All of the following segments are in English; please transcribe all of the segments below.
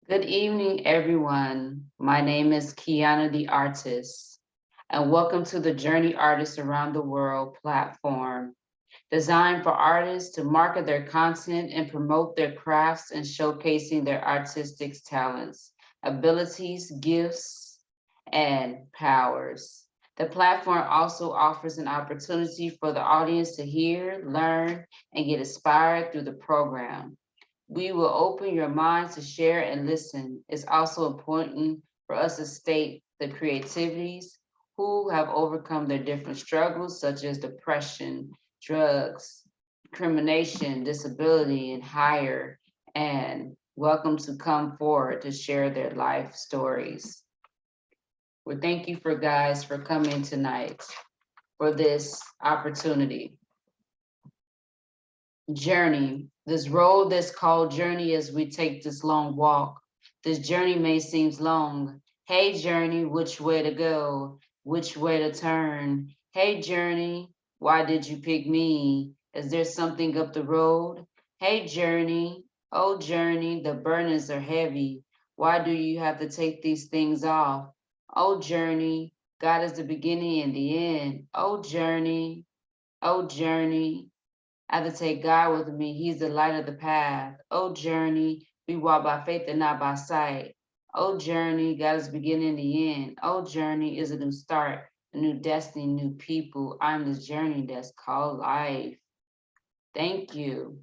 Good evening, everyone. My name is Keyana The Artist, and welcome to the Journey Artists Around the World platform, designed for artists to market their content and promote their crafts and showcasing their artistic talents, abilities, gifts, and powers. The platform also offers an opportunity for the audience to hear, learn, and get inspired through the program. We will open your minds to share and listen. It's also important for us to state the creativities who have overcome their different struggles, such as depression, drugs, discrimination, disability, and higher, and welcome to come forward to share their life stories. Well, thank you for guys for coming tonight for this opportunity. Journey, this road that's called journey as we take this long walk. This journey may seem long. Hey journey, which way to go? Which way to turn? Hey journey, why did you pick me? Is there something up the road? Hey journey, oh journey, the burdens are heavy. Why do you have to take these things off? Oh journey, God is the beginning and the end. Oh journey, oh journey, I have to take God with me. He's the light of the path. Oh, journey, we walk by faith and not by sight. Oh, journey, God is beginning and the end. Oh, journey is a new start, a new destiny, new people. I'm this journey that's called life. Thank you.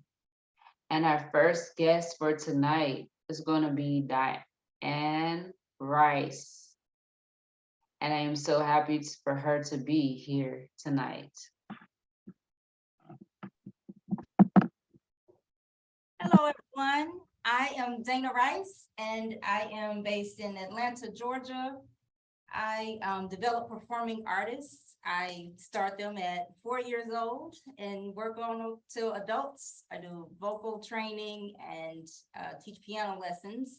And our first guest for tonight is going to be Diane Rice. And I am so happy for her to be here tonight. Hello, everyone. I am Dana Rice, and I am based in Atlanta, Georgia. I develop performing artists. I start them at 4 years old and work on them till adults. I do vocal training and teach piano lessons.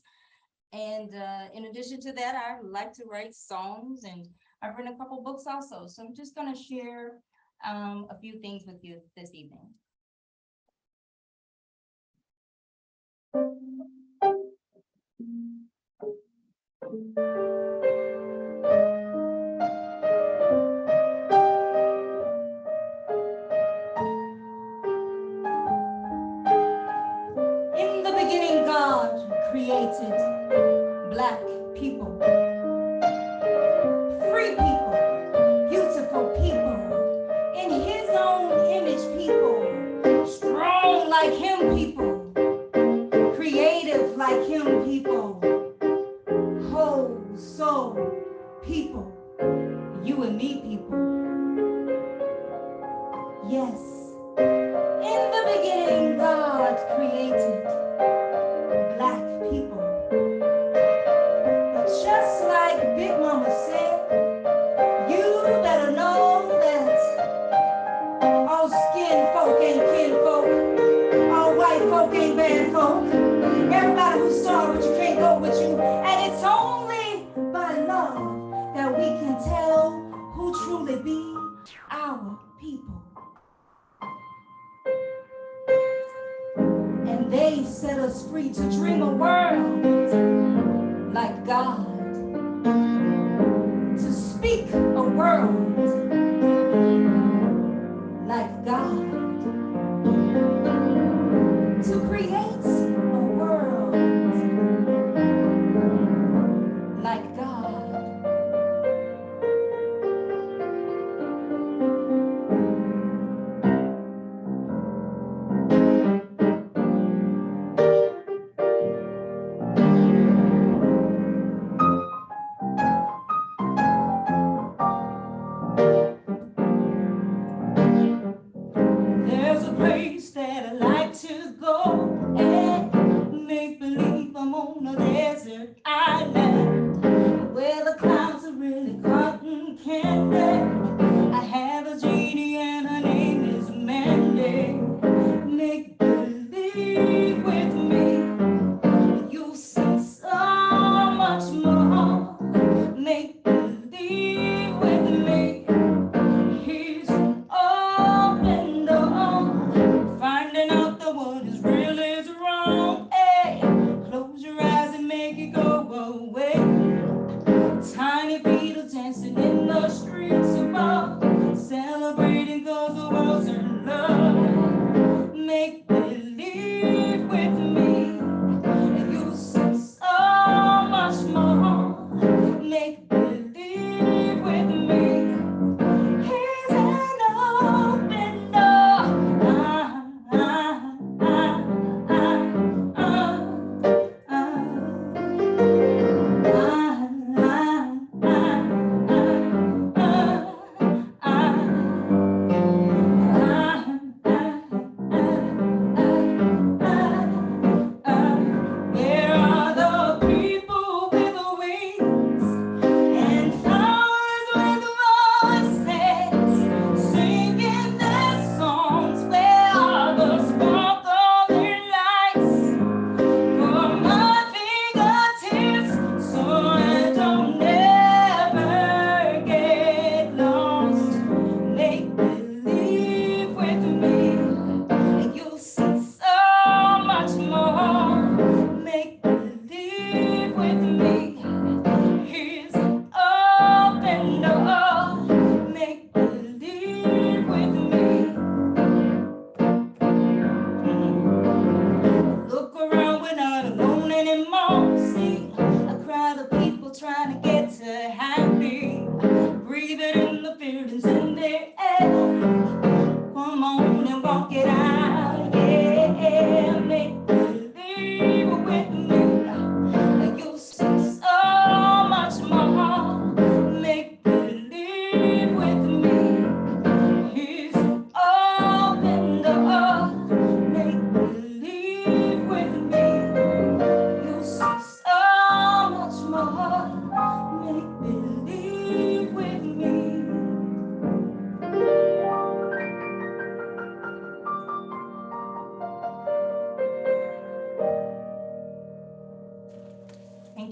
And in addition to that, I like to write songs, and I've written a couple books also. So I'm just going to share a few things with you this evening. In the beginning, God created Black people, free people, beautiful people, in His own image people, strong like Him people, creative like Him people, whole soul people, you and me people. Yes, in the beginning, God created Black people. But just like Big Mama said, you better know that all skin folk ain't kin folk, all white folk ain't bad folk. Everybody who's sorry but you can't go with you. And it's only by love that we can tell who truly be our people. And they set us free to dream a world like God, to speak a world like God, to create a world like God.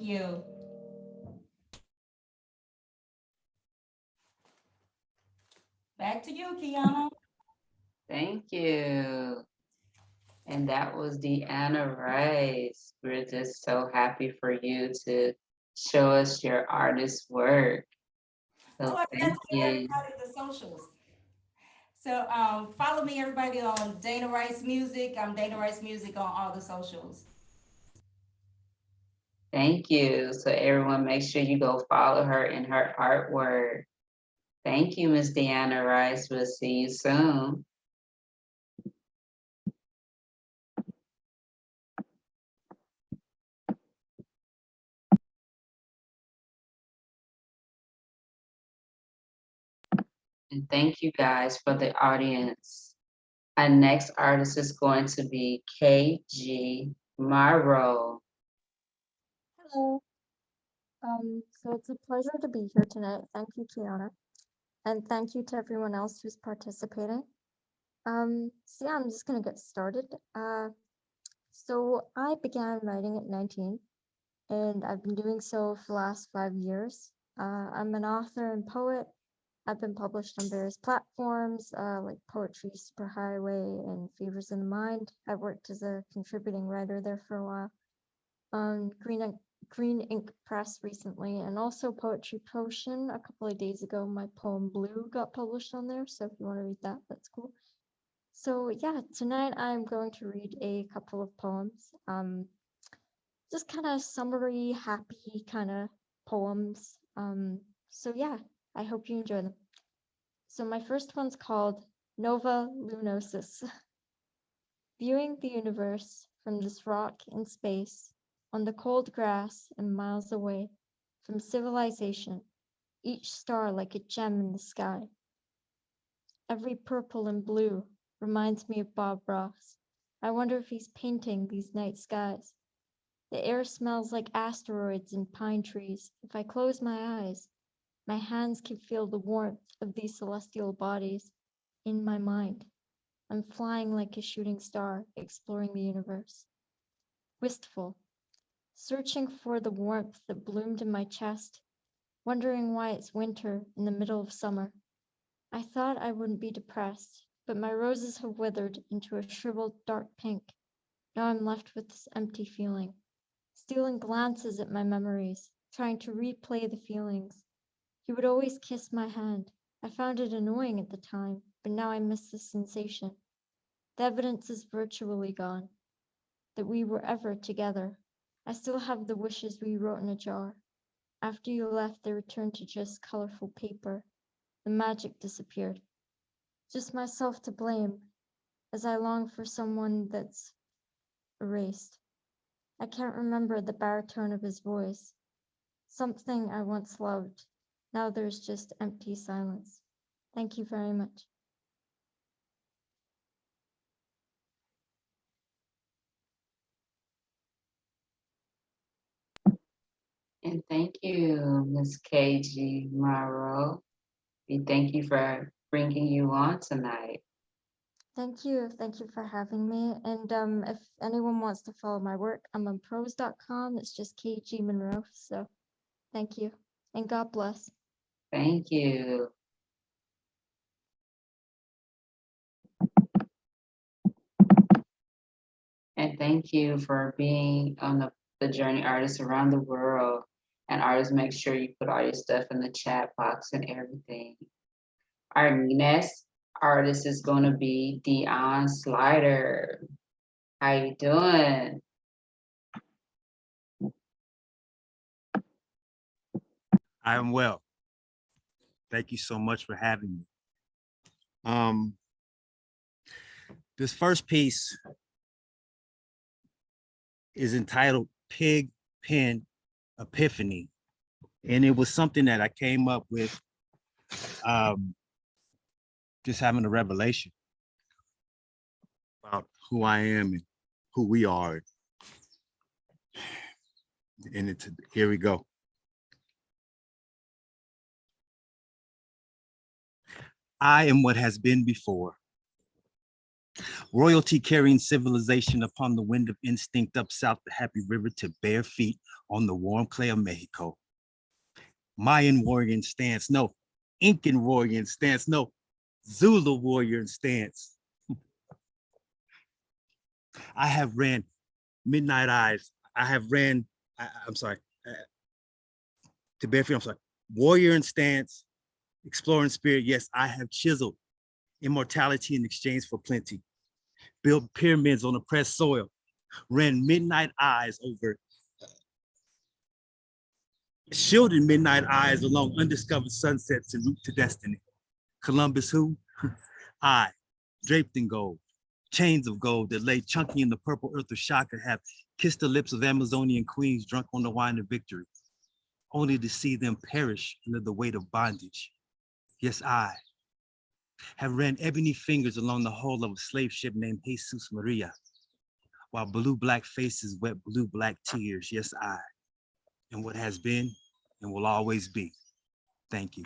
you. Back to you, Keyana. Thank you. And that was Deanna Rice. We're just so happy for you to show us your artist work. Oh, So I forgot thank to give you. everybody the socials. So follow me, everybody, on Dana Rice Music. I'm Dana Rice Music on all the socials. Thank you. So everyone make sure you go follow her in her artwork. Thank you, Miss Deanna Rice. We'll see you soon. And thank you guys for the audience. Our next artist is going to be KGMunro. Hello. So it's a pleasure to be here tonight. Thank you, Keyana. And thank you to everyone else who's participating. So yeah, I'm just gonna get started. So I began writing at 19, and I've been doing so for the last 5 years. I'm an author and poet. I've been published on various platforms, like Poetry Superhighway and Fevers in the Mind. I've worked as a contributing writer there for a while. On Green Ink Press recently, and also Poetry Potion a couple of days ago. My poem Blue got published on there, so if you want to read that, that's cool. So yeah, tonight I'm going to read a couple of poems. Just kind of summary, happy kind of poems. So yeah, I hope you enjoy them. So my first one's called Nova Lunosis. Viewing the universe from this rock in space, on the cold grass and miles away from civilization, each star like a gem in the sky. Every purple and blue reminds me of Bob Ross. I wonder if he's painting these night skies. The air smells like asteroids and pine trees. If I close my eyes, my hands can feel the warmth of these celestial bodies in my mind. I'm flying like a shooting star, exploring the universe. Wistful, searching for the warmth that bloomed in my chest, wondering why it's winter in the middle of summer. I thought I wouldn't be depressed, but my roses have withered into a shriveled dark pink. Now I'm left with this empty feeling, stealing glances at my memories, trying to replay the feelings. He would always kiss my hand. I found it annoying at the time, but now I miss the sensation. The evidence is virtually gone, that we were ever together. I still have the wishes we wrote in a jar. After you left, they returned to just colorful paper. The magic disappeared. Just myself to blame, as I long for someone that's erased. I can't remember the baritone of his voice. Something I once loved. Now there's just empty silence. Thank you very much. And thank you, Miss KGMunro. We thank you for bringing you on tonight. Thank you. Thank you for having me. And if anyone wants to follow my work, I'm on prose.com. It's just KGMunro. So thank you. And God bless. Thank you. And thank you for being on the Journey Artists around the world. And artists, make sure you put all your stuff in the chat box and everything. Our next artist is going to be Dion Slider. How you doing? I am well. Thank you so much for having me. This first piece is entitled Pig Pen Epiphany. And it was something that I came up with just having a revelation about who I am and who we are. And here we go. I am what has been before. Royalty carrying civilization upon the wind of instinct up south the happy river to bare feet on the warm clay of Mexico. Mayan warrior in stance, no. Incan warrior in stance, no. Zulu warrior in stance. I have ran Midnight Eyes. I have ran, I'm sorry, to bare feet, I'm sorry. Warrior in stance, exploring spirit. Yes, I have chiseled immortality in exchange for plenty. Built pyramids on oppressed soil. Ran midnight eyes over shielded midnight eyes along undiscovered sunsets en route to destiny. Columbus who? I, draped in gold, chains of gold that lay chunky in the purple earth of Shaka have kissed the lips of Amazonian queens drunk on the wine of victory, only to see them perish under the weight of bondage. Yes, I have ran ebony fingers along the hull of a slave ship named Jesus Maria, while blue-black faces wept blue-black tears. Yes, I, and what has been and will always be. Thank you.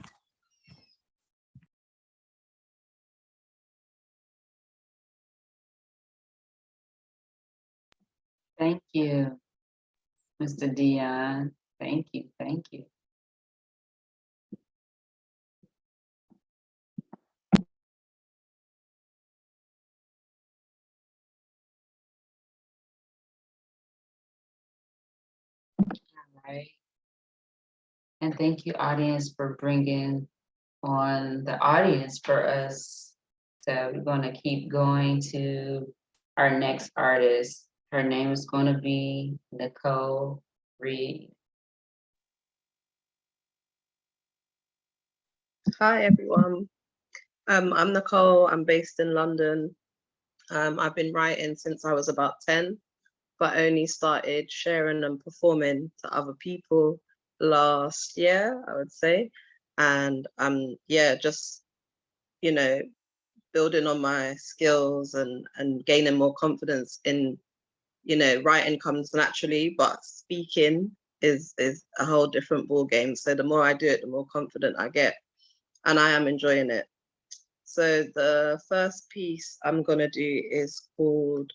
Thank you, Mr. Dion. Thank you, thank you. All right. And thank you, audience, for bringing on the audience for us. So we're going to keep going to our next artist. Her name is going to be Nicole Reid. Hi, everyone. I'm Nicole. I'm based in London. I've been writing since I was about 10, but only started sharing and performing to other people last year, I would say. And yeah, just, you know, building on my skills and gaining more confidence in, you know, writing comes naturally, but speaking is a whole different ball game. So the more I do it, the more confident I get. And I am enjoying it. So the first piece I'm gonna do is called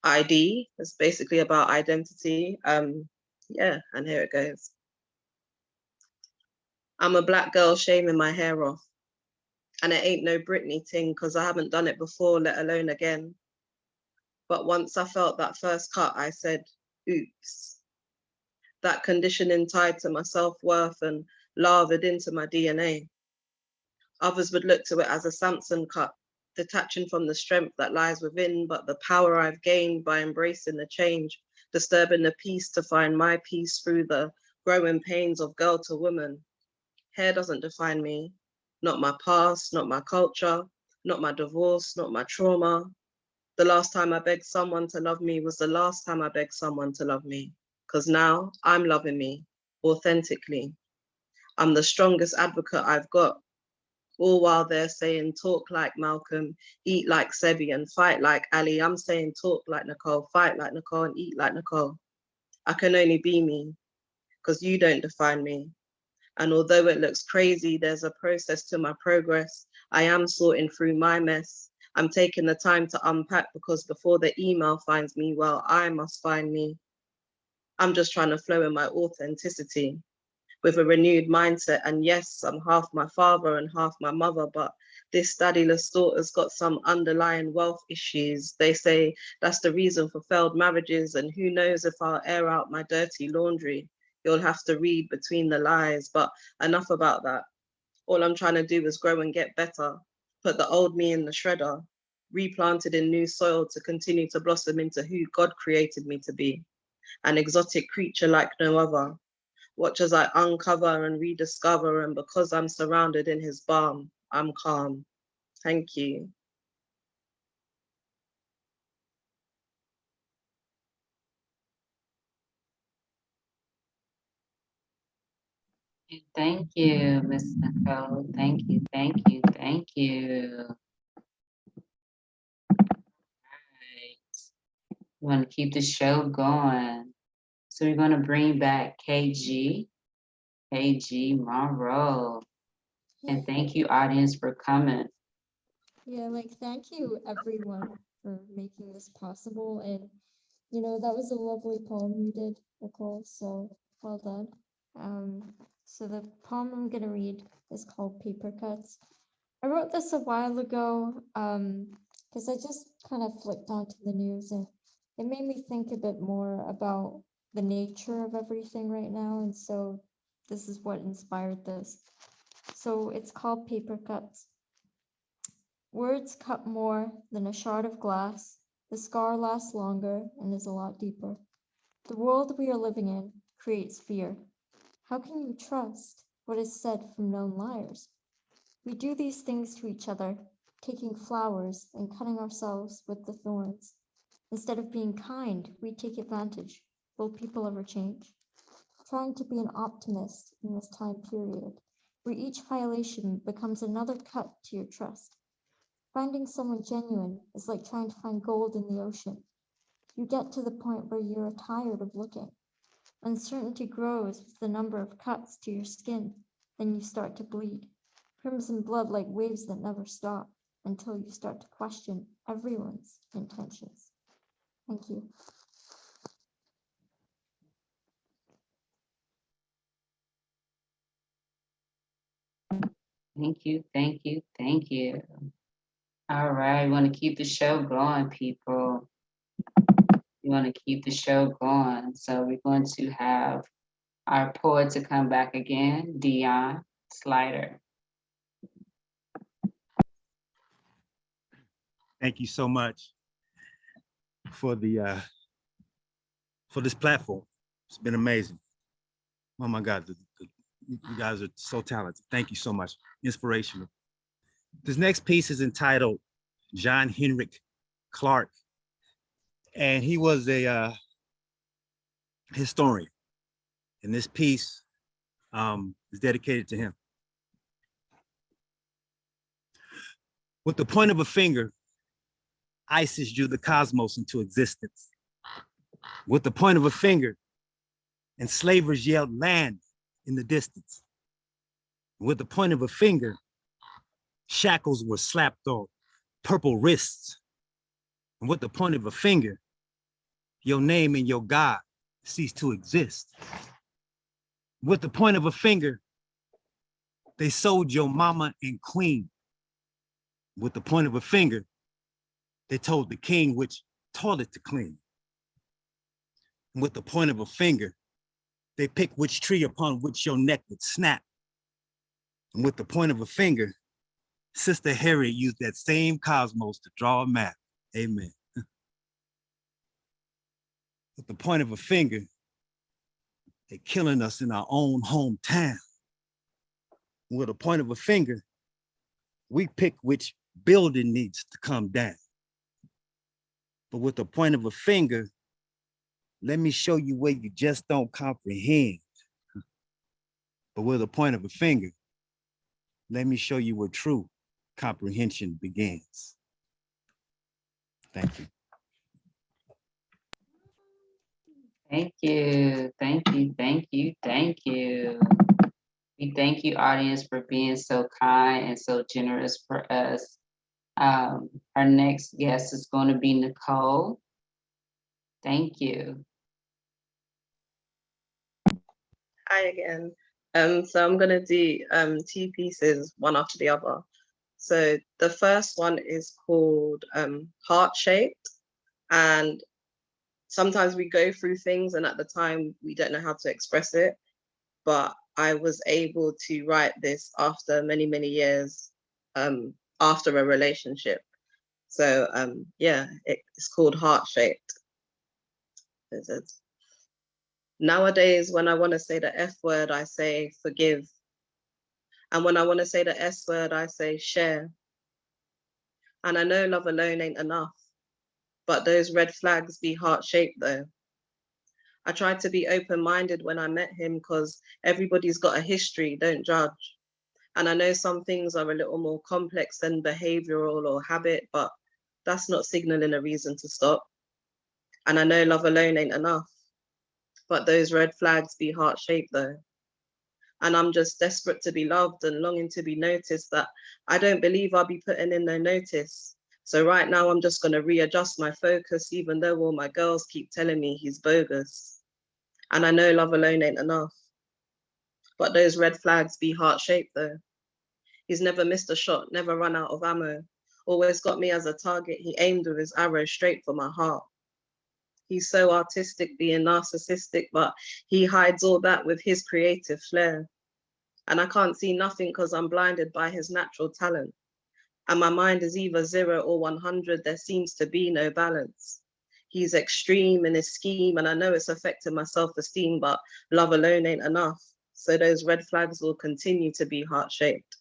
ID. It's basically about identity. Yeah, and here it goes. I'm a black girl shaving my hair off. And it ain't no Britney thing, cause I haven't done it before, let alone again. But once I felt that first cut, I said, oops. That conditioning tied to my self-worth and lathered into my DNA. Others would look to it as a Samson cut, detaching from the strength that lies within, but the power I've gained by embracing the change, disturbing the peace to find my peace through the growing pains of girl to woman. Hair doesn't define me, not my past, not my culture, not my divorce, not my trauma. The last time I begged someone to love me was the last time I begged someone to love me, because now I'm loving me authentically. I'm the strongest advocate I've got, all while they're saying talk like Malcolm, eat like Sebi, and fight like Ali. I'm saying talk like Nicole, fight like Nicole, and eat like Nicole. I can only be me, because you don't define me. And although it looks crazy, there's a process to my progress. I am sorting through my mess. I'm taking the time to unpack, because before the email finds me, well, I must find me. I'm just trying to flow in my authenticity with a renewed mindset. And yes, I'm half my father and half my mother, but this daddyless daughter's got some underlying wealth issues. They say that's the reason for failed marriages, and who knows if I'll air out my dirty laundry. You'll have to read between the lies, but enough about that. All I'm trying to do is grow and get better, put the old me in the shredder, replanted in new soil to continue to blossom into who God created me to be, an exotic creature like no other. Watch as I uncover and rediscover, and because I'm surrounded in his balm, I'm calm. Thank you. Thank you, Ms. Nicole. Thank you, thank you, thank you. Right. We want to keep the show going. So we're going to bring back KGMunro. And thank you, audience, for coming. Yeah, like thank you everyone for making this possible. And you know, that was a lovely poem you did, Nicole. So well done. So the poem I'm gonna read is called Paper Cuts. I wrote this a while ago, because I just kind of flipped onto the news and it made me think a bit more about the nature of everything right now. And so this is what inspired this. So it's called Paper Cuts. Words cut more than a shard of glass. The scar lasts longer and is a lot deeper. The world we are living in creates fear. How can you trust what is said from known liars? We do these things to each other, taking flowers and cutting ourselves with the thorns. Instead of being kind, we take advantage. Will people ever change? Trying to be an optimist in this time period, where each violation becomes another cut to your trust. Finding someone genuine is like trying to find gold in the ocean. You get to the point where you're tired of looking. Uncertainty grows with the number of cuts to your skin. Then you start to bleed. Crimson blood like waves that never stop until you start to question everyone's intentions. Thank you. Thank you, thank you, thank you. All right, we want to keep the show going, people. We want to keep the show going. So we're going to have our poet to come back again, Dion Slider. Thank you so much for the for this platform. It's been amazing. Oh my God, you guys are so talented. Thank you so much. Inspirational. This next piece is entitled John Henrik Clarke, and he was a historian. And this piece is dedicated to him. With the point of a finger, Isis drew the cosmos into existence. With the point of a finger, enslavers yelled land in the distance. With the point of a finger, shackles were slapped on purple wrists. And with the point of a finger, your name and your God ceased to exist. With the point of a finger, they sold your mama and queen. With the point of a finger, they told the king which toilet to clean. And with the point of a finger, they picked which tree upon which your neck would snap. And with the point of a finger, Sister Harriet used that same cosmos to draw a map. Amen. With the point of a finger, they're killing us in our own hometown. With a point of a finger, we pick which building needs to come down. But with the point of a finger, let me show you where you just don't comprehend. But with a point of a finger, let me show you where true comprehension begins. Thank you. Thank you, thank you, thank you, thank you. We thank you, audience, for being so kind and so generous for us. Our next guest is going to be Nicole. Thank you. Hi again. So I'm gonna do 2 pieces, one after the other. So the first one is called Heart Shaped, and sometimes we go through things and at the time we don't know how to express it, but I was able to write this after many, many years after a relationship. So yeah, it's called Heart Shaped. It says, nowadays, when I want to say the F word, I say forgive. And when I want to say the S word, I say share. And I know love alone ain't enough, but those red flags be heart-shaped though. I tried to be open-minded when I met him because everybody's got a history, don't judge. And I know some things are a little more complex than behavioral or habit, but that's not signaling a reason to stop. And I know love alone ain't enough, but those red flags be heart-shaped though. And I'm just desperate to be loved and longing to be noticed, that I don't believe I'll be putting in no notice. So right now I'm just gonna readjust my focus, even though all my girls keep telling me he's bogus. And I know love alone ain't enough, but those red flags be heart-shaped though. He's never missed a shot, never run out of ammo, always got me as a target. He aimed with his arrow straight for my heart. He's so artistic, being narcissistic, but he hides all that with his creative flair. And I can't see nothing because I'm blinded by his natural talent. And my mind is either 0 or 100. There seems to be no balance. He's extreme in his scheme, and I know it's affecting my self-esteem, but love alone ain't enough. So those red flags will continue to be heart-shaped.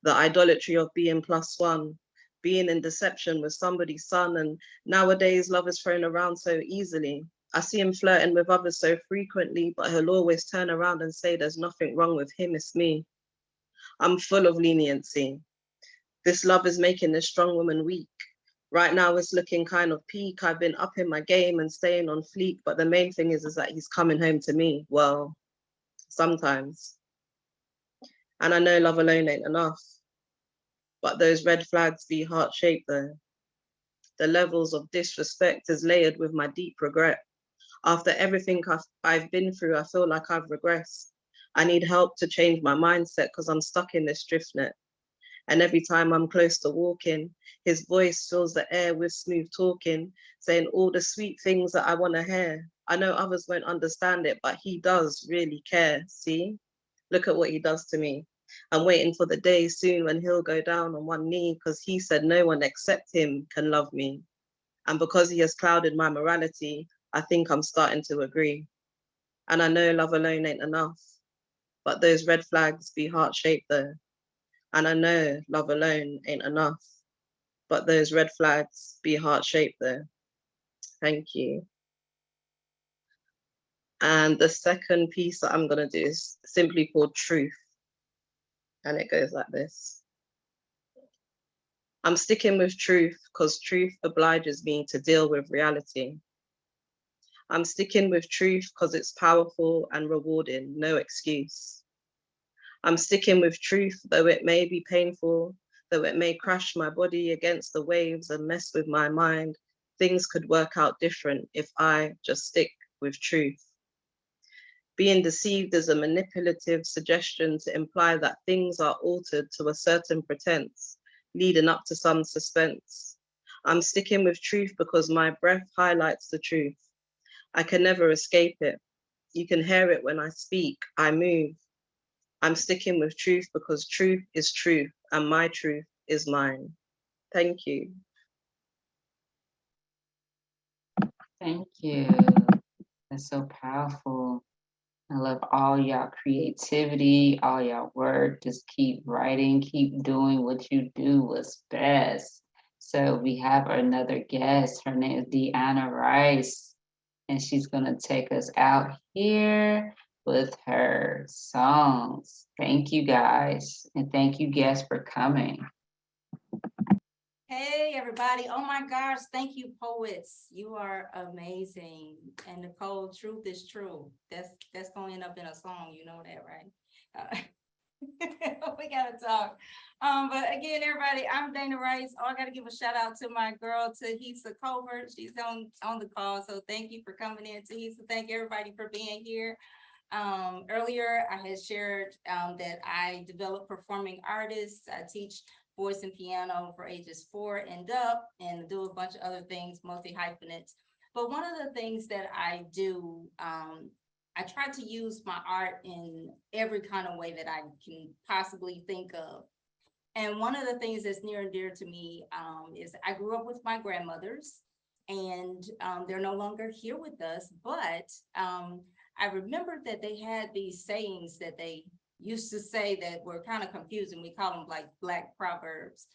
The idolatry of being +1, being in deception with somebody's son, and nowadays love is thrown around so easily. I see him flirting with others so frequently, but he'll always turn around and say there's nothing wrong with him, it's me. I'm full of leniency. This love is making this strong woman weak. Right now it's looking kind of peak. I've been upping my game and staying on fleek, but the main thing is that he's coming home to me. Well, sometimes. And I know love alone ain't enough, but those red flags be heart-shaped though. The levels of disrespect is layered with my deep regret. After everything I've been through, I feel like I've regressed. I need help to change my mindset because I'm stuck in this drift net. And every time I'm close to walking, his voice fills the air with smooth talking, saying all the sweet things that I want to hear. I know others won't understand it, but he does really care. See, look at what he does to me. I'm waiting for the day soon when he'll go down on one knee, because he said no one except him can love me. And because he has clouded my morality, I think I'm starting to agree. And I know love alone ain't enough, but those red flags be heart-shaped though. And I know love alone ain't enough, but those red flags be heart-shaped though. Thank you. And the second piece that I'm gonna do is simply called Truth. And it goes like this. I'm sticking with truth because truth obliges me to deal with reality. I'm sticking with truth because it's powerful and rewarding, no excuse. I'm sticking with truth, though it may be painful, though it may crash my body against the waves and mess with my mind. Things could work out different if I just stick with truth. Being deceived is a manipulative suggestion to imply that things are altered to a certain pretense, leading up to some suspense. I'm sticking with truth because my breath highlights the truth. I can never escape it. You can hear it when I speak, I move. I'm sticking with truth because truth is truth and my truth is mine. Thank you. Thank you. That's so powerful. I love all y'all creativity, all y'all work. Just keep writing, keep doing what you do what's best. So we have another guest. Her name is Deanna Rice, and she's gonna take us out here with her songs. Thank you guys, and thank you guests for coming. Hey, everybody. Oh my gosh. Thank you, poets. You are amazing. And Nicole, truth is true. That's going to end up in a song. You know that, right? We got to talk. But again, everybody, I'm Dana Rice. Oh, I got to give a shout out to my girl, Tahisa Covert. She's on the call. So thank you for coming in, Tahisa. Thank everybody for being here. Earlier, I had shared that I develop performing artists. I teach voice and piano for ages 4 and up, and do a bunch of other things, multi-hyphenates. But one of the things that I do, I try to use my art in every kind of way that I can possibly think of. And one of the things that's near and dear to me is I grew up with my grandmothers, and they're no longer here with us, but I remembered that they had these sayings that they used to say that were kind of confusing. We call them like Black proverbs.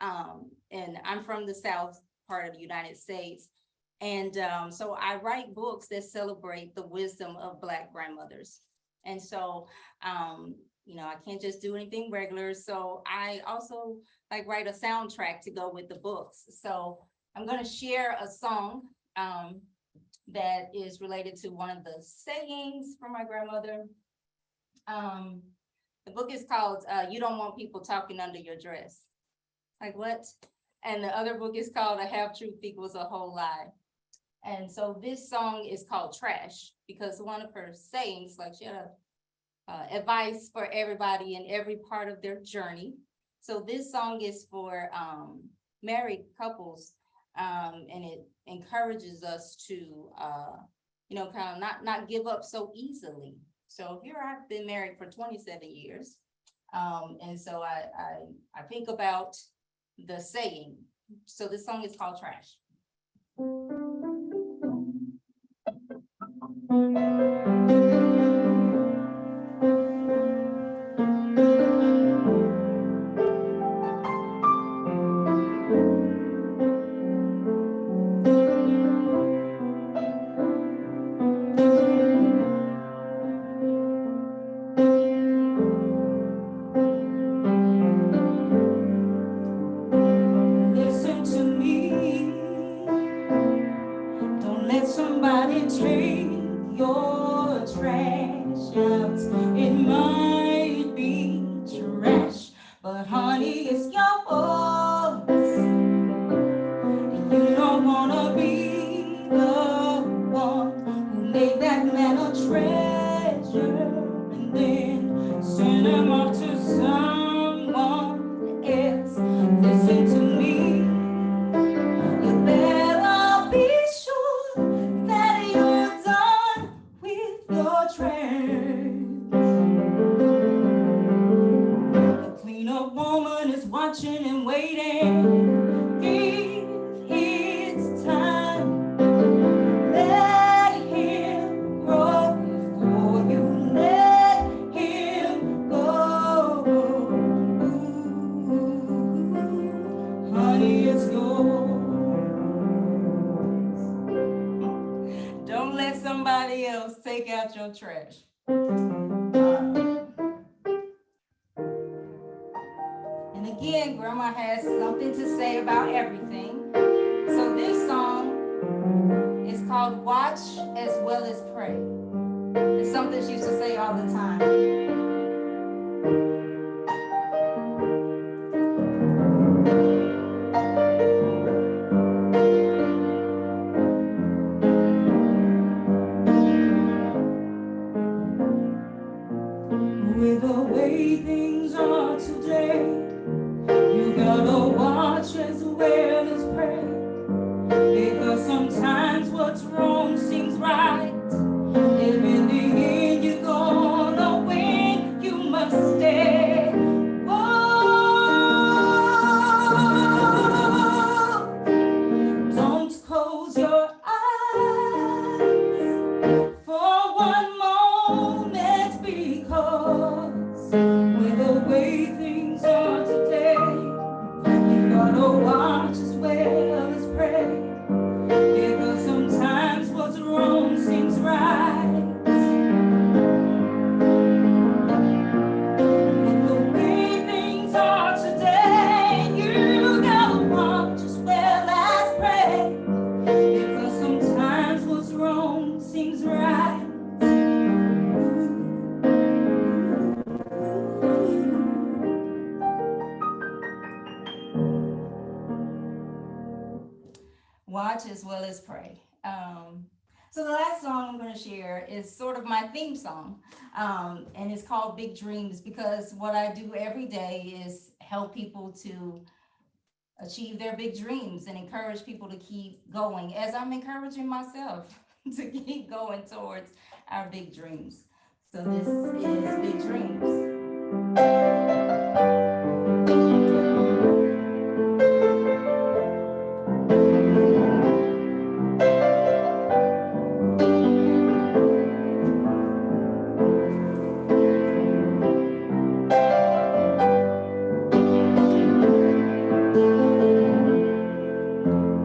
And I'm from the South part of the United States. And so I write books that celebrate the wisdom of Black grandmothers. And so, you know, I can't just do anything regular. So I also like write a soundtrack to go with the books. So I'm going to share a song that is related to one of the sayings from my grandmother. The book is called You Don't Want People Talking Under Your Dress. Like what? And the other book is called A Half-Truth Equals a Whole Lie. And so this song is called Trash because one of her sayings, like she had advice for everybody in every part of their journey. So this song is for married couples, and it encourages us to, kind of not give up so easily. So here I've been married for 27 years. And so I think about the saying. So this song is called Trash. Listen to me. Don't let somebody take your trash out. It might be trash, but honey, it's yours. And you don't wanna be the one who made that man a treasure and then send him off to someone else. Listen to me. You better be sure that you're done with your trash. The cleanup woman is watching and waiting. Give it time. Let him grow before you let him go. Ooh, honey, it's yours. Don't let somebody else take out your trash. And again, Grandma has something to say about everything. So this song is called Watch as Well as Pray. It's something she used to say all the time. With the way things are today, you gotta watch as well as pray. Because sometimes what's wrong seems right. If in the end you're gonna win, you must stay. Oh, don't close your eyes for one moment, because with the way things are today, you gotta watch as well as pray. Because sometimes what's wrong seems right. With the way things are today, you gotta watch as well as pray. Because sometimes what's wrong seems right. Watch as well as pray. So the last song I'm going to share is sort of my theme song, and it's called Big Dreams, because what I do every day is help people to achieve their big dreams and encourage people to keep going, as I'm encouraging myself to keep going towards our big dreams. So this is Big Dreams.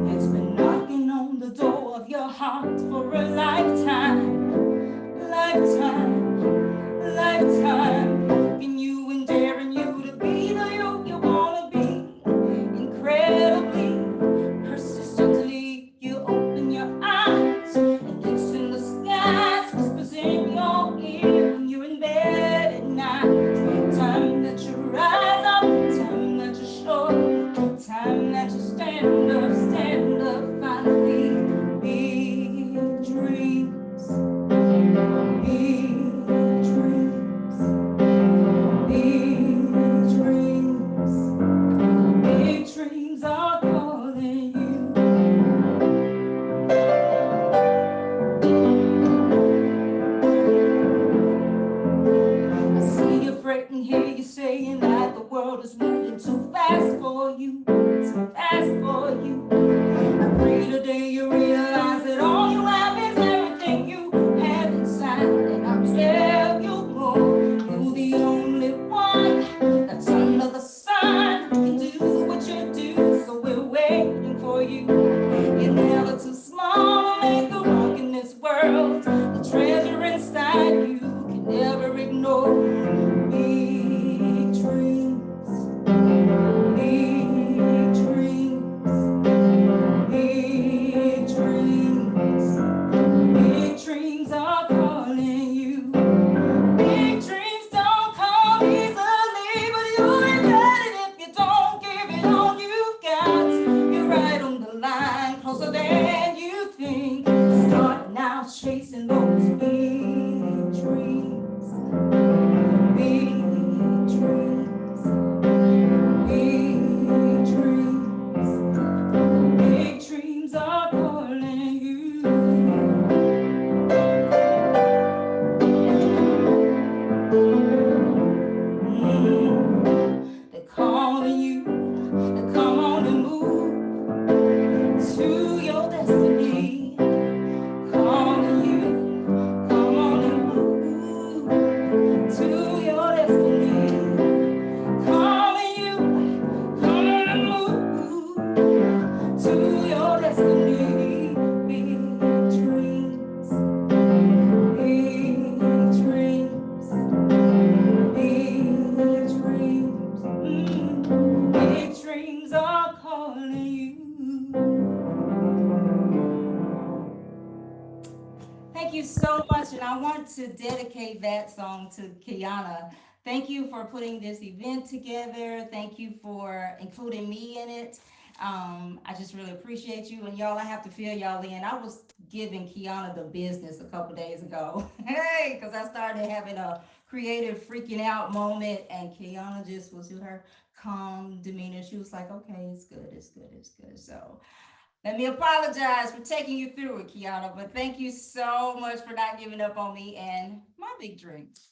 It's been knocking on the door of your heart for a lifetime, lifetime, hoping you and daring you to be the you wanna be. Incredibly, persistently, you open your eyes, and it's in the skies, whispers in your ear, and you're in bed. world, the treasure inside you can never ignore. Big dreams, big dreams, big dreams, big dreams are calling you. Big dreams don't come easily, but you'll regret it if you don't give it all you've got. You're right on the line, closer than you think. Start now chasing those big dreams. Big dreams. Big dreams. Big dreams are calling you. They're calling you to come on and move to your destiny. Calling you, come on and move to your destiny. Calling you, come on and move to your destiny. Big dreams, big dreams, big dreams, big dreams are calling you. Thank you so much, and I want to dedicate that song to Keyana. Thank you for putting this event together. Thank you for including me in it. I just really appreciate you, and y'all, I have to fill y'all in. I was giving Keyana the business a couple days ago, hey, because I started having a creative freaking out moment, and Keyana just was with her calm demeanor. She was like, okay, it's good, it's good, it's good. So let me apologize for taking you through it, Keyana, but thank you so much for not giving up on me and my big dreams.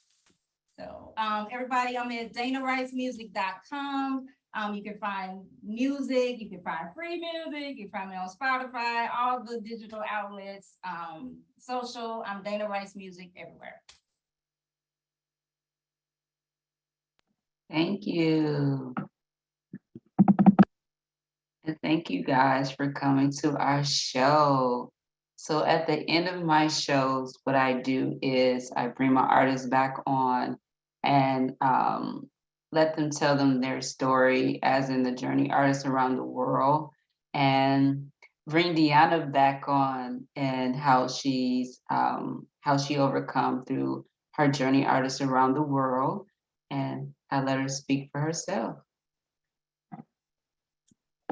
So everybody, I'm at danawrightsmusic.com. You can find music, you can find free music, you can find me on Spotify, all the digital outlets, social. I'm Dana Rice Music everywhere. Thank you. And thank you guys for coming to our show. So at the end of my shows, what I do is I bring my artists back on and let them tell them their story, as in the journey artists around the world, and bring Deanna back on and how she overcome through her journey artists around the world, and I let her speak for herself.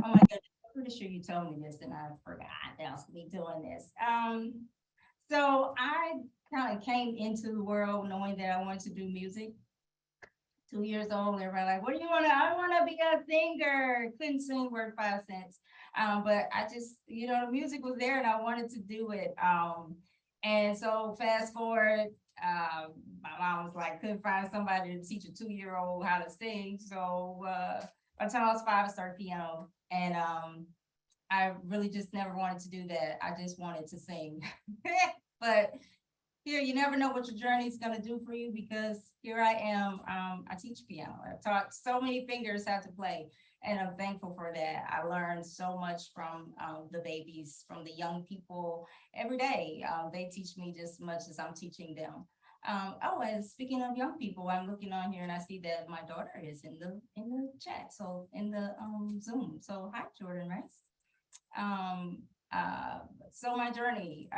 Oh my goodness, I'm pretty sure you told me this and I forgot that I was gonna be doing this. So I kind of came into the world knowing that I wanted to do music. 2 years old, everybody like, what do you want to? I want to be a singer. Couldn't sing worth 5 cents. But I just, the music was there and I wanted to do it. And so fast forward, my mom was like, couldn't find somebody to teach a 2-year-old how to sing. So by the time I was 5, I started piano. And I really just never wanted to do that. I just wanted to sing. But here, you never know what your journey is going to do for you, because here I am. I teach piano. I've taught so many fingers how to play, and I'm thankful for that. I learned so much from the babies, from the young people every day. They teach me just as much as I'm teaching them. Oh, and speaking of young people, I'm looking on here and I see that my daughter is in the chat, so in the Zoom. So hi, Jordan Rice. So my journey.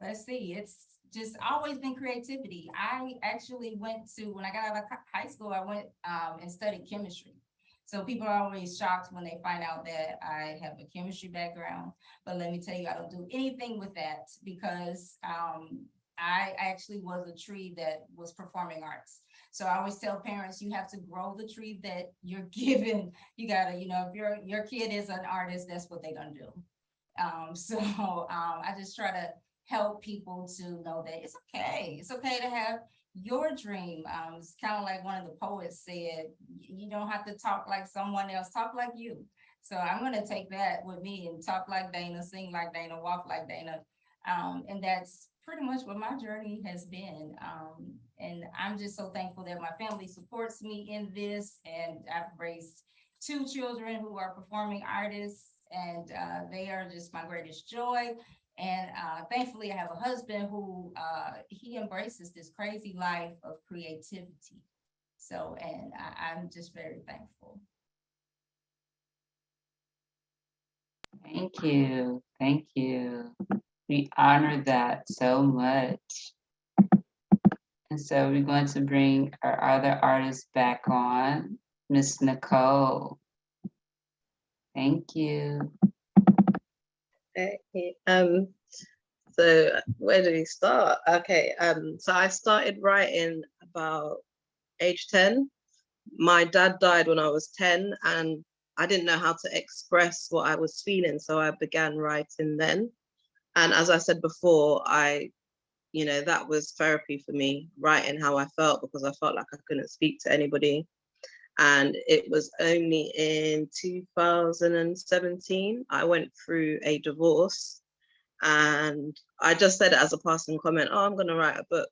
Let's see, it's just always been creativity. I actually went to, when I got out of high school, I went and studied chemistry. So people are always shocked when they find out that I have a chemistry background. But let me tell you, I don't do anything with that, because I actually was a tree that was performing arts. So I always tell parents, you have to grow the tree that you're given. You gotta, if your kid is an artist, that's what they're gonna do. I just try to help people to know that it's okay. It's okay to have your dream. It's kind of like one of the poets said, you don't have to talk like someone else, talk like you. So I'm going to take that with me and talk like Dana, sing like Dana, walk like Dana. And that's pretty much what my journey has been. And I'm just so thankful that my family supports me in this. And I've raised 2 children who are performing artists, and they are just my greatest joy. And thankfully, I have a husband who he embraces this crazy life of creativity. So, and I'm just very thankful. Thank you. Thank you. We honor that so much. And so we're going to bring our other artist back on, Miss Nicole. Thank you. Okay. So where do we start? Okay. So I started writing about age 10. My dad died when I was 10, and I didn't know how to express what I was feeling, so I began writing then. And as I said before, that was therapy for me, writing how I felt, because I felt like I couldn't speak to anybody. And it was only in 2017 I went through a divorce, and I just said it as a passing comment, oh, I'm going to write a book.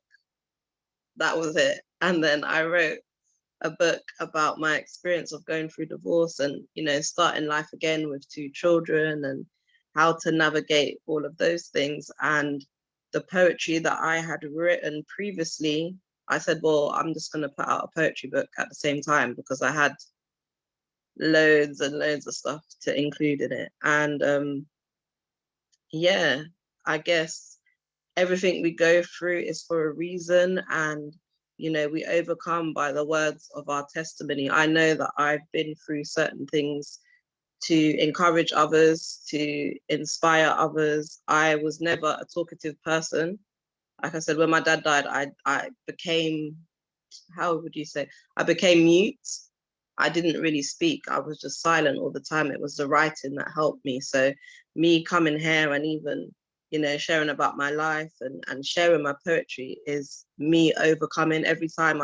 That was it. And then I wrote a book about my experience of going through divorce and, starting life again with 2 children and how to navigate all of those things. And the poetry that I had written previously, I said, well, I'm just going to put out a poetry book at the same time, because I had loads and loads of stuff to include in it. And yeah, I guess everything we go through is for a reason, and we overcome by the words of our testimony. I know that I've been through certain things to encourage others, to inspire others. I was never a talkative person. Like I said, when my dad died, I became, how would you say, I became mute. I didn't really speak. I was just silent all the time. It was the writing that helped me. So me coming here and even, sharing about my life and sharing my poetry is me overcoming. Every time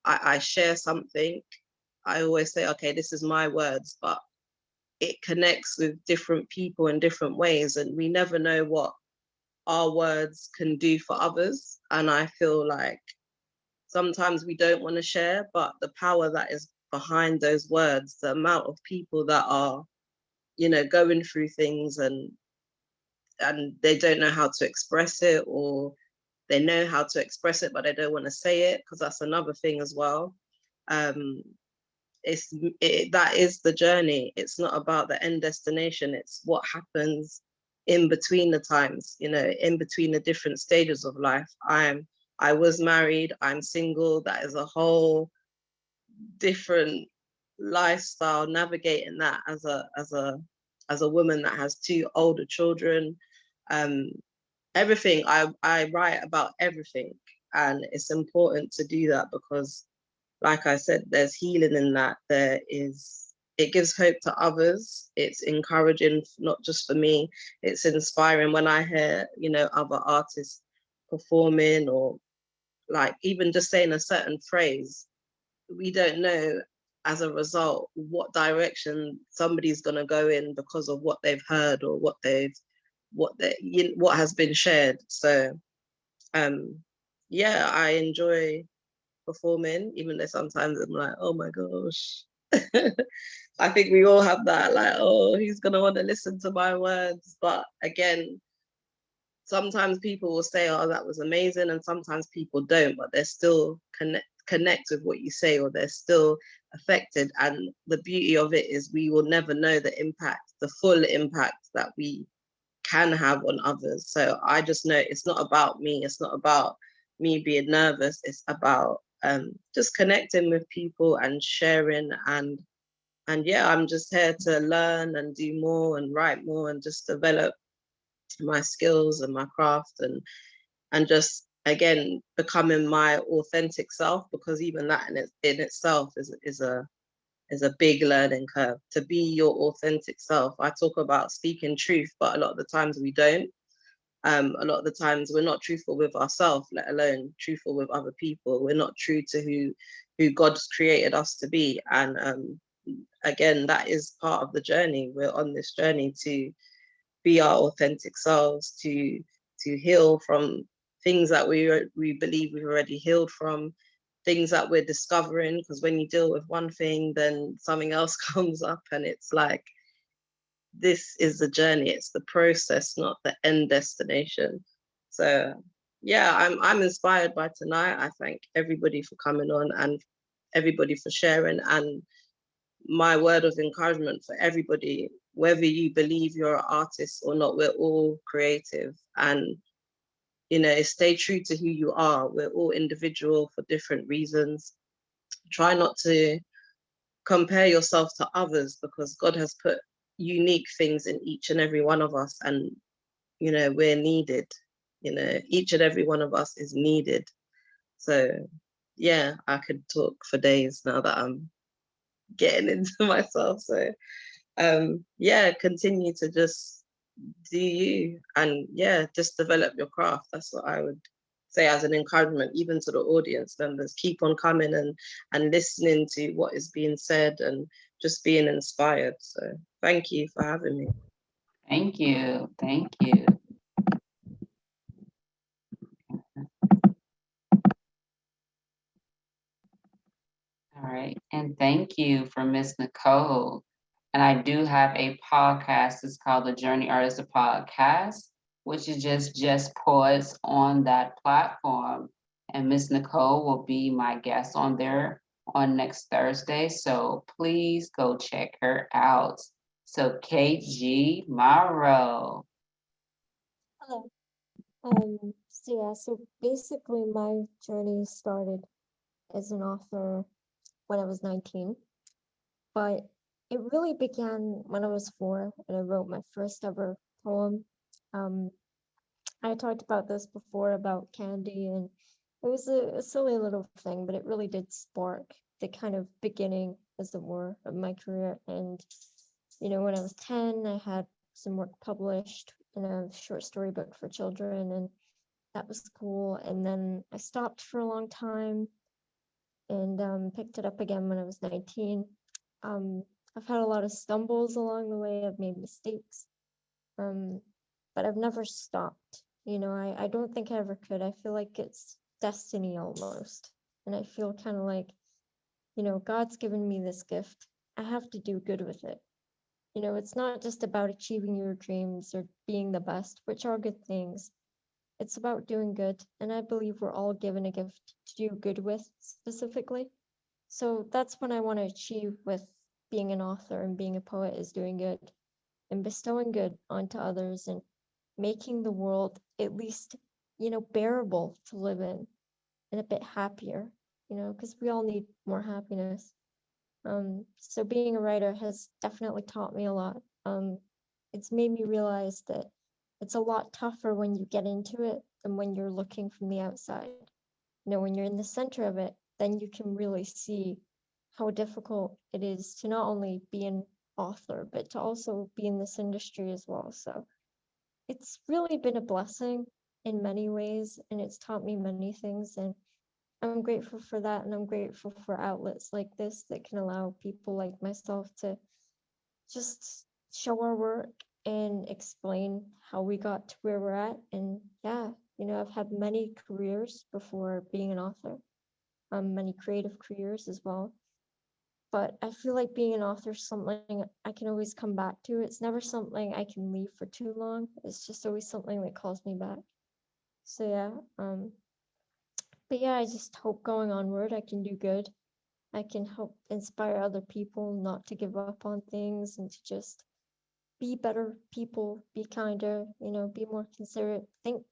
I share something, I always say, okay, this is my words, but it connects with different people in different ways. And we never know what our words can do for others. And I feel like sometimes we don't want to share, but the power that is behind those words, the amount of people that are, going through things and they don't know how to express it, or they know how to express it, but they don't want to say it, because that's another thing as well. That is the journey. It's not about the end destination. It's what happens in between the times, in between the different stages of life. I was married, I'm single. That is a whole different lifestyle, navigating that as a woman that has 2 older children. Everything, I write about everything, and it's important to do that, because like I said, there's healing in that. It gives hope to others. It's encouraging, not just for me, it's inspiring when I hear, other artists performing, or like even just saying a certain phrase. We don't know as a result what direction somebody's going to go in because of what they've heard, or what has been shared. So yeah, I enjoy performing, even though sometimes I'm like, oh my gosh. I think we all have that, like, oh, who's gonna want to listen to my words? But again, sometimes people will say, oh, that was amazing, and sometimes people don't, but they're still connect with what you say, or they're still affected. And the beauty of it is we will never know the full impact that we can have on others. So I just know it's not about me. It's not about me being nervous. It's about just connecting with people and sharing. And yeah, I'm just here to learn and do more and write more and just develop my skills and my craft, and just again becoming my authentic self, because even that in itself is a big learning curve, to be your authentic self. I talk about speaking truth, but a lot of the times we don't. A lot of the times we're not truthful with ourselves, let alone truthful with other people. We're not true to who God's created us to be. And again, that is part of the journey. We're on this journey to be our authentic selves, to heal from things that we believe we've already healed from, things that we're discovering, because when you deal with one thing, then something else comes up, and it's like this is the journey, it's the process, not the end destination. So yeah, I'm inspired by tonight. I thank everybody for coming on and everybody for sharing. And my word of encouragement for everybody, whether you believe you're an artist or not, we're all creative. And you know, stay true to who you are. We're all individual for different reasons. Try not to compare yourself to others, because God has put unique things in each and every one of us, and you know, we're needed. You know, each and every one of us is needed. So yeah, I could talk for days now that I'm getting into myself. So yeah, continue to just do you, and yeah, just develop your craft. That's what I would say as an encouragement, even to the audience members. Keep on coming and listening to what is being said and just being inspired. So thank you for having me. Thank you. Thank you. All right. And thank you for Miss Nicole. And I do have a podcast. It's called the Journey Artist Podcast, which is just poets on that platform. And Miss Nicole will be my guest on there on next Thursday. So please go check her out. So KGMunro. Hello. So yeah, so basically my journey started as an author when I was 19, but it really began when I was 4 and I wrote my first ever poem. I talked about this before about candy, and it was a silly little thing, but it really did spark the kind of beginning, as it were, of my career. And you know, when I was 10, I had some work published in a short story book for children, and that was cool. And then I stopped for a long time and picked it up again when I was 19. I've had a lot of stumbles along the way. I've made mistakes, but I've never stopped. You know, I don't think I ever could. I feel like it's destiny almost. And I feel kind of like, you know, God's given me this gift. I have to do good with it. You know, it's not just about achieving your dreams or being the best, which are good things. It's about doing good. And I believe we're all given a gift to do good with specifically. So that's what I want to achieve with being an author and being a poet, is doing good and bestowing good onto others and making the world at least, you know, bearable to live in and a bit happier, you know, because we all need more happiness. So being a writer has definitely taught me a lot. It's made me realize that it's a lot tougher when you get into it than when you're looking from the outside. You know, when you're in the center of it, then you can really see how difficult it is to not only be an author, but to also be in this industry as well. So it's really been a blessing in many ways, and it's taught me many things. And I'm grateful for that, and I'm grateful for outlets like this that can allow people like myself to just show our work and explain how we got to where we're at. And yeah, you know, I've had many careers before being an author, many creative careers as well. But I feel like being an author is something I can always come back to. It's never something I can leave for too long. It's just always something that calls me back. So yeah, but yeah, I just hope going onward I can do good. I can help inspire other people not to give up on things and to just be better people, be kinder, you know, be more considerate. Think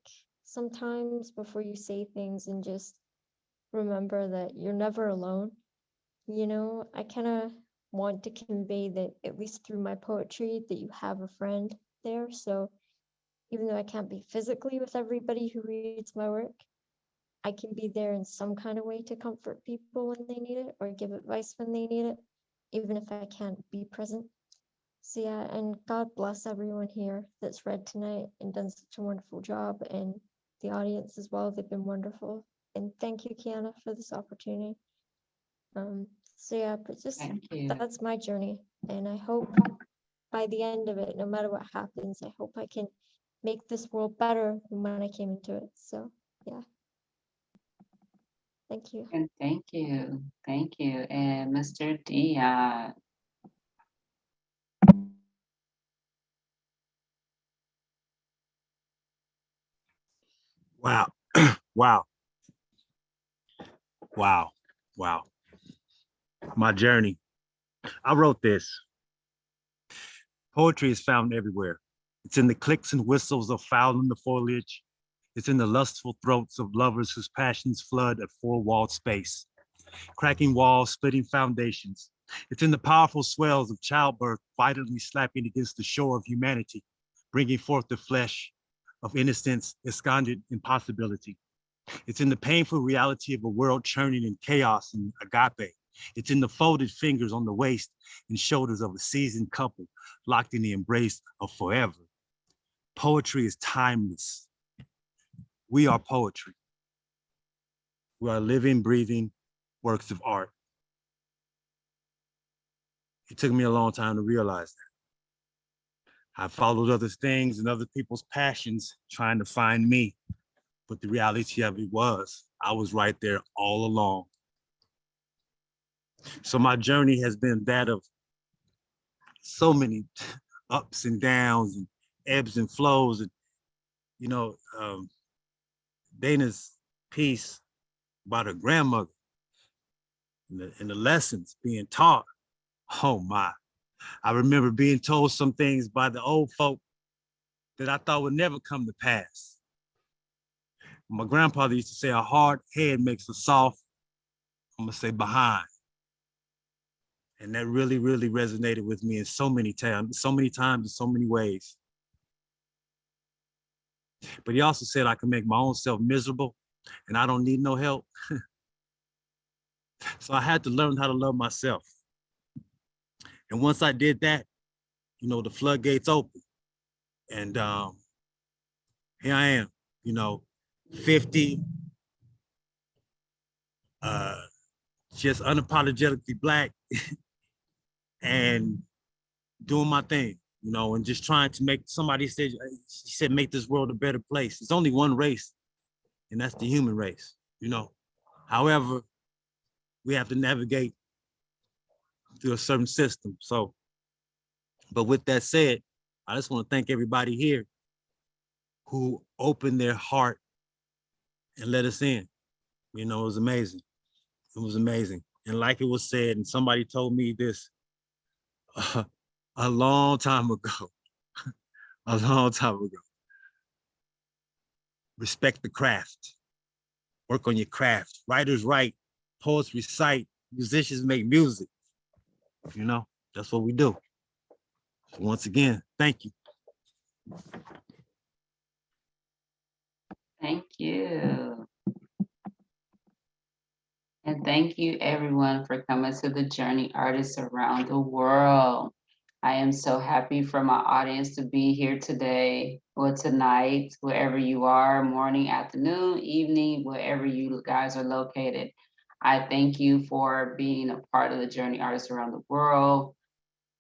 sometimes before you say things, and just remember that you're never alone. You know, I kind of want to convey that, at least through my poetry, that you have a friend there. So even though I can't be physically with everybody who reads my work, I can be there in some kind of way to comfort people when they need it or give advice when they need it, even if I can't be present. So yeah, and God bless everyone here that's read tonight and done such a wonderful job, and the audience as well. They've been wonderful. And thank you, Keyana, for this opportunity. So yeah, but just Thank you. that's my journey. And I hope by the end of it, no matter what happens, I hope I can make this world better than when I came into it. So yeah. Thank you. And thank you. Thank you. And Mr. Dion. Wow. Wow. Wow. Wow. My journey. I wrote this. Poetry is found everywhere. It's in the clicks and whistles of fowl in the foliage. It's in the lustful throats of lovers whose passions flood a four-walled space, cracking walls, splitting foundations. It's in the powerful swells of childbirth violently slapping against the shore of humanity, bringing forth the flesh of innocence, esconded impossibility. It's in the painful reality of a world churning in chaos and agape. It's in the folded fingers on the waist and shoulders of a seasoned couple locked in the embrace of forever. Poetry is timeless. We are poetry. We are living, breathing works of art. It took me a long time to realize that. I followed other things and other people's passions trying to find me. But the reality of it was, I was right there all along. So my journey has been that of so many ups and downs and ebbs and flows. And, you know, Dana's piece about her grandmother and the lessons being taught. Oh my. I remember being told some things by the old folk that I thought would never come to pass. My grandfather used to say, a hard head makes a soft, I'm gonna say, behind. And that really, really resonated with me in so many times, in so many ways. But he also said I can make my own self miserable and I don't need no help. So I had to learn how to love myself. And once I did that, you know, the floodgates open. And here I am, you know, 50, just unapologetically Black and doing my thing, you know, and just trying to make, somebody said, she said, make this world a better place. It's only one race, and that's the human race, you know. However, we have to navigate through a certain system. So, but with that said, I just want to thank everybody here who opened their heart and let us in. You know, it was amazing. It was amazing. And like it was said, and somebody told me this a long time ago, a long time ago. Respect the craft. Work on your craft. Writers write, poets recite, musicians make music. You know, that's what we do. So once again, thank you. Thank you. And thank you everyone for coming to the Journey Artists Around the World. I am so happy for my audience to be here today or tonight, wherever you are, morning, afternoon, evening, wherever you guys are located. I thank you for being a part of the Journey Artists Around the World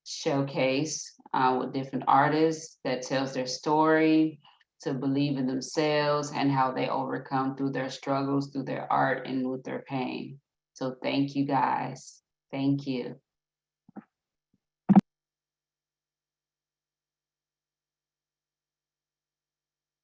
showcase with different artists that tells their story, to believe in themselves and how they overcome through their struggles, through their art and with their pain. So thank you guys. Thank you.